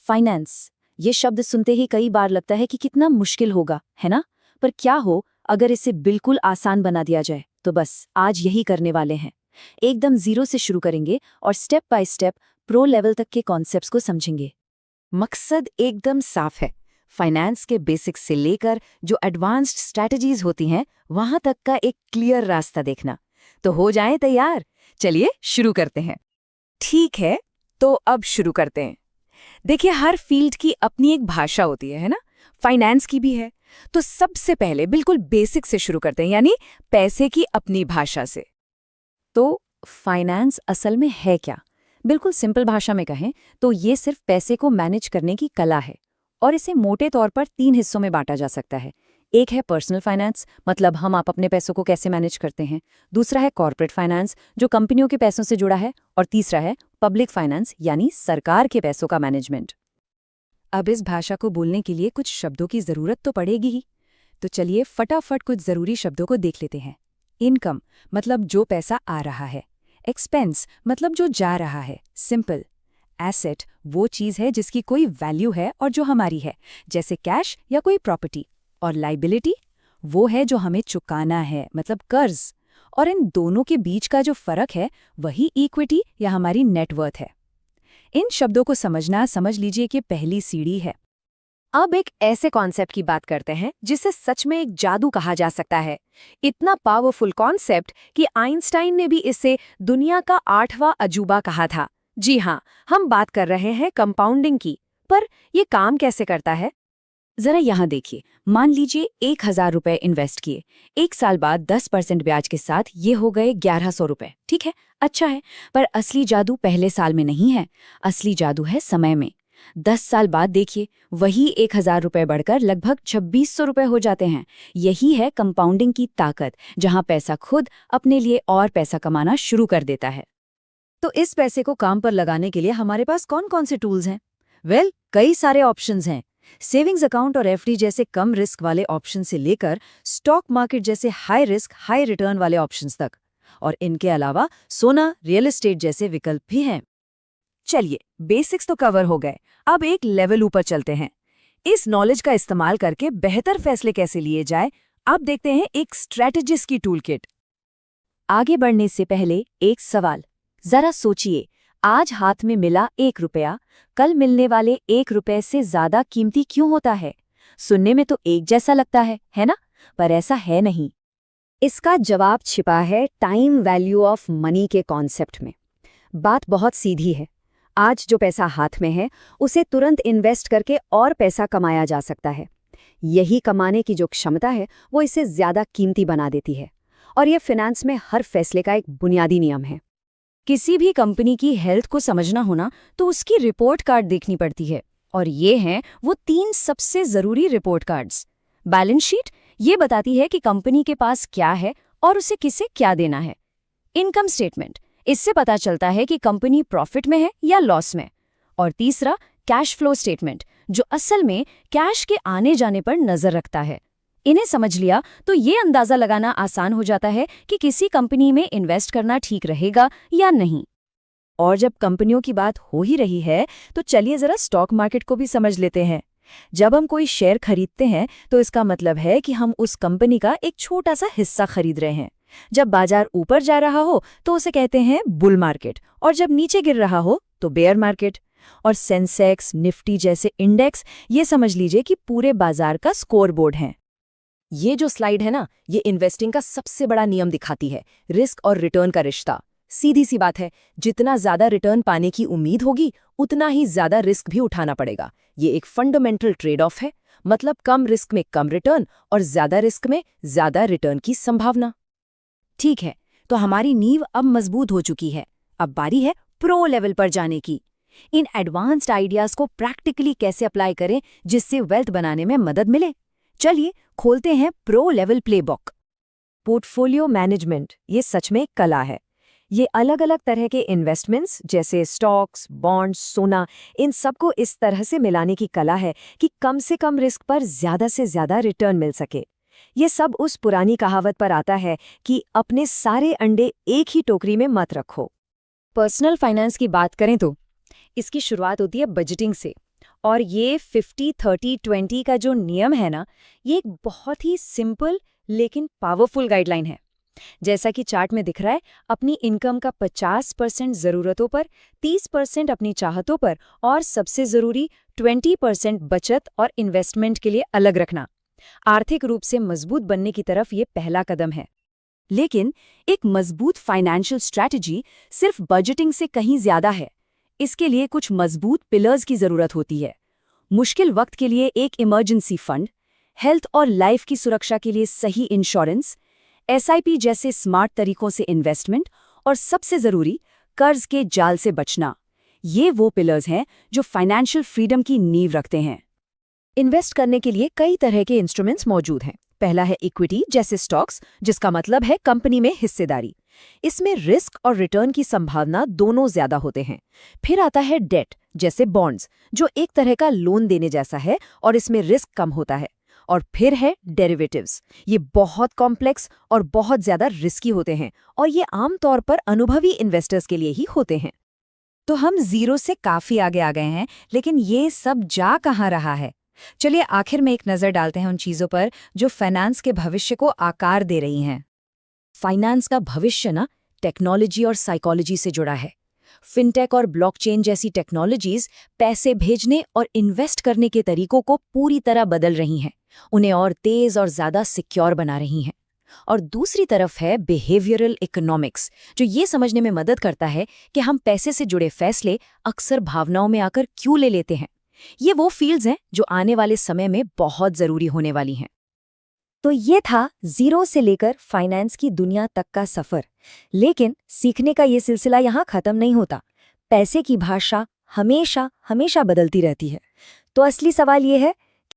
Finance, ये शब्द सुनते ही कई बार लगता है कि कितना मुश्किल होगा, है ना? पर क्या हो अगर इसे बिल्कुल आसान बना दिया जाए? तो बस आज यही करने वाले हैं। एकदम जीरो से शुरू करेंगे और step by step pro level तक के कॉन्सेप्ट्स को समझेंगे। मकसद एकदम साफ है। फाइनेंस के बेसिक्स से लेकर जो एडवांस्ड स्ट्रैटेजीज होती हैं वहां तक का एक क्लियर रास्ता देखना। तो हो जाएं तैयार, चलिए शुरू करते हैं। ठीक है, तो अब शुरू करते हैं। देखिए, हर फील्ड की अपनी एक भाषा होती है ना? फाइनेंस की भी है। तो सबसे पहले बिल्कुल बेसिक से शुरू करते हैं, यानी पैसे की अपनी भाषा से। तो फाइनेंस असल में है क्या? बिल्कुल सिंपल भाषा में कहें तो ये सिर्फ पैसे को मैनेज करने की कला है और इसे मोटे तौर पर 3 हिस्सों में बांटा जा सकता है। एक है पर्सनल फाइनेंस, मतलब हम आप अपने पैसों को कैसे मैनेज करते हैं। दूसरा है कॉर्पोरेट फाइनेंस, जो कंपनियों के पैसों से जुड़ा है। और तीसरा है पब्लिक फाइनेंस, यानी सरकार के पैसों का मैनेजमेंट। अब इस भाषा को बोलने के लिए कुछ शब्दों की जरूरत तो पड़ेगी ही। तो चलिए फटाफट कुछ जरूरी शब्दों को देख लेते हैं। इनकम, मतलब जो पैसा आ रहा है। एक्सपेंस, मतलब जो जा रहा है, सिंपल। एसेट, वो चीज़ है जिसकी कोई वैल्यू है और जो हमारी है, जैसे कैश या कोई प्रॉपर्टी। और लाइबिलिटी, वो है जो हमें चुकाना है, मतलब कर्ज। और इन दोनों के बीच का जो फर्क है वही इक्विटी या हमारी नेटवर्थ है। इन शब्दों को समझना, समझ लीजिए कि पहली सीढ़ी है। अब एक ऐसे कॉन्सेप्ट की बात करते हैं जिसे सच में एक जादू कहा जा सकता है। इतना पावरफुल कॉन्सेप्ट कि आइंस्टाइन ने भी इसे दुनिया का 8वां अजूबा कहा था। जी हाँ, हम बात कर रहे हैं कंपाउंडिंग की। पर ये काम कैसे करता है? जरा यहाँ देखिए, मान लीजिए 1000 रुपए इन्वेस्ट किए। 1 साल बाद 10% ब्याज के साथ ये हो गए 1100 रुपए। ठीक है, अच्छा है। पर असली जादू पहले साल में नहीं है, असली जादू है समय में। 10 साल बाद देखिए, वही 1000 रुपए बढ़कर लगभग 2600 रुपए हो जाते हैं। यही है कंपाउंडिंग की ताकत, जहां पैसा खुद अपने लिए और पैसा कमाना शुरू कर देता है। तो इस पैसे को काम पर लगाने के लिए हमारे पास कौन कौन से टूल्स हैं? कई सारे ऑप्शंस हैं। सेविंग्स अकाउंट और एफडी जैसे कम रिस्क वाले ऑप्शन से लेकर स्टॉक मार्केट जैसे हाई रिस्क हाई रिटर्न वाले ऑप्शंस तक। और इनके अलावा सोना, रियल एस्टेट जैसे विकल्प भी हैं। चलिए, बेसिक्स तो कवर हो गए, अब एक लेवल ऊपर चलते हैं। इस नॉलेज का इस्तेमाल करके बेहतर फैसले कैसे लिए जाए, अब देखते हैं एक स्ट्रैटेजिस्ट की टूल किट। आगे बढ़ने से पहले एक सवाल, जरा सोचिए, आज हाथ में मिला 1 रुपया कल मिलने वाले 1 रुपये से ज्यादा कीमती क्यों होता है? सुनने में तो एक जैसा लगता है ना? पर ऐसा है नहीं। इसका जवाब छिपा है टाइम वैल्यू ऑफ मनी के कॉन्सेप्ट में। बात बहुत सीधी है। आज जो पैसा हाथ में है उसे तुरंत इन्वेस्ट करके और पैसा कमाया जा सकता है। यही कमाने की जो क्षमता है वो इसे ज्यादा कीमती बना देती है। और ये फाइनेंस में हर फैसले का एक बुनियादी नियम है। किसी भी कंपनी की हेल्थ को समझना होना तो उसकी रिपोर्ट कार्ड देखनी पड़ती है। और ये हैं वो 3 सबसे जरूरी रिपोर्ट कार्ड्स। बैलेंस शीट, ये बताती है कि कंपनी के पास क्या है और उसे किसे क्या देना है। इनकम स्टेटमेंट, इससे पता चलता है कि कंपनी प्रॉफिट में है या लॉस में। और तीसरा कैश फ्लो स्टेटमेंट, जो असल में कैश के आने जाने पर नजर रखता है। इन्हें समझ लिया तो ये अंदाजा लगाना आसान हो जाता है कि किसी कंपनी में इन्वेस्ट करना ठीक रहेगा या नहीं। और जब कंपनियों की बात हो ही रही है तो चलिए जरा स्टॉक मार्केट को भी समझ लेते हैं। जब हम कोई शेयर खरीदते हैं तो इसका मतलब है कि हम उस कंपनी का एक छोटा सा हिस्सा खरीद रहे हैं। जब बाजार ऊपर जा रहा हो तो उसे कहते हैं बुल मार्केट, और जब नीचे गिर रहा हो तो बेयर मार्केट। और सेंसेक्स, निफ्टी जैसे इंडेक्स, ये समझ लीजिए कि पूरे बाजार का स्कोरबोर्ड है। ये जो स्लाइड है ना, ये इन्वेस्टिंग का सबसे बड़ा नियम दिखाती है, रिस्क और रिटर्न का रिश्ता। सीधी सी बात है, जितना ज्यादा रिटर्न पाने की उम्मीद होगी उतना ही ज्यादा रिस्क भी उठाना पड़ेगा। ये एक फंडामेंटल ट्रेड ऑफ है, मतलब कम रिस्क में कम रिटर्न और ज्यादा रिस्क में ज्यादा रिटर्न की संभावना। ठीक है, तो हमारी नींव अब मजबूत हो चुकी है। अब बारी है प्रो लेवल पर जाने की। इन एडवांस्ड आइडियाज को प्रैक्टिकली कैसे अप्लाई करें जिससे वेल्थ बनाने में मदद मिले। चलिए खोलते हैं pro level playbook. Portfolio management, ये सच में एक कला है। ये अलग अलग तरह के इन्वेस्टमेंट्स जैसे स्टॉक्स, बॉन्ड्स, सोना, इन सबको इस तरह से मिलाने की कला है कि कम से कम रिस्क पर ज्यादा से ज्यादा रिटर्न मिल सके। ये सब उस पुरानी कहावत पर आता है कि अपने सारे अंडे एक ही टोकरी में मत रखो। पर्सनल फाइनेंस की बात करें तो इसकी शुरुआत होती है बजटिंग से। और ये 50-30-20 का जो नियम है ना, ये एक बहुत ही सिंपल लेकिन पावरफुल गाइडलाइन है। जैसा कि चार्ट में दिख रहा है, अपनी इनकम का 50% ज़रूरतों पर, 30% अपनी चाहतों पर और सबसे ज़रूरी 20% बचत और इन्वेस्टमेंट के लिए अलग रखना। आर्थिक रूप से मजबूत बनने की तरफ ये पहला कदम है। लेकिन एक मजबूत फाइनेंशियल स्ट्रैटेजी सिर्फ बजटिंग से कहीं ज्यादा है। इसके लिए कुछ मजबूत पिलर्स की जरूरत होती है। मुश्किल वक्त के लिए एक इमरजेंसी फंड, हेल्थ और लाइफ की सुरक्षा के लिए सही इंश्योरेंस, एसआईपी जैसे स्मार्ट तरीकों से इन्वेस्टमेंट और सबसे जरूरी कर्ज के जाल से बचना। ये वो पिलर्स हैं जो फाइनेंशियल फ्रीडम की नींव रखते हैं। इन्वेस्ट करने के लिए कई तरह के इंस्ट्रूमेंट्स मौजूद हैं। पहला है इक्विटी जैसे स्टॉक्स, जिसका मतलब है कंपनी में हिस्सेदारी। इसमें रिस्क और रिटर्न की संभावना दोनों ज्यादा होते हैं। फिर आता है डेट जैसे बॉन्ड्स, जो एक तरह का लोन देने जैसा है और इसमें रिस्क कम होता है। और फिर है डेरिवेटिव्स। ये बहुत कॉम्प्लेक्स और बहुत ज्यादा रिस्की होते हैं और ये आमतौर पर अनुभवी इन्वेस्टर्स के लिए ही होते हैं। तो हम जीरो से काफी आगे आ गए हैं, लेकिन ये सब जा कहाँ रहा है? चलिए आखिर में एक नज़र डालते हैं उन चीज़ों पर जो फाइनेंस के भविष्य को आकार दे रही हैं। फाइनेंस का भविष्य ना टेक्नोलॉजी और साइकोलॉजी से जुड़ा है। फिनटेक और ब्लॉकचेन जैसी टेक्नोलॉजीज पैसे भेजने और इन्वेस्ट करने के तरीकों को पूरी तरह बदल रही हैं, उन्हें और तेज और ज़्यादा सिक्योर बना रही हैं। और दूसरी तरफ है बिहेवियरल इकोनॉमिक्स, जो ये समझने में मदद करता है कि हम पैसे से जुड़े फैसले अक्सर भावनाओं में आकर क्यों ले लेते हैं। ये वो फील्ड्स हैं जो आने वाले समय में बहुत ज़रूरी होने वाली हैं। तो ये था जीरो से लेकर फाइनेंस की दुनिया तक का सफर। लेकिन सीखने का ये सिलसिला यहाँ खत्म नहीं होता। पैसे की भाषा हमेशा हमेशा बदलती रहती है। तो असली सवाल ये है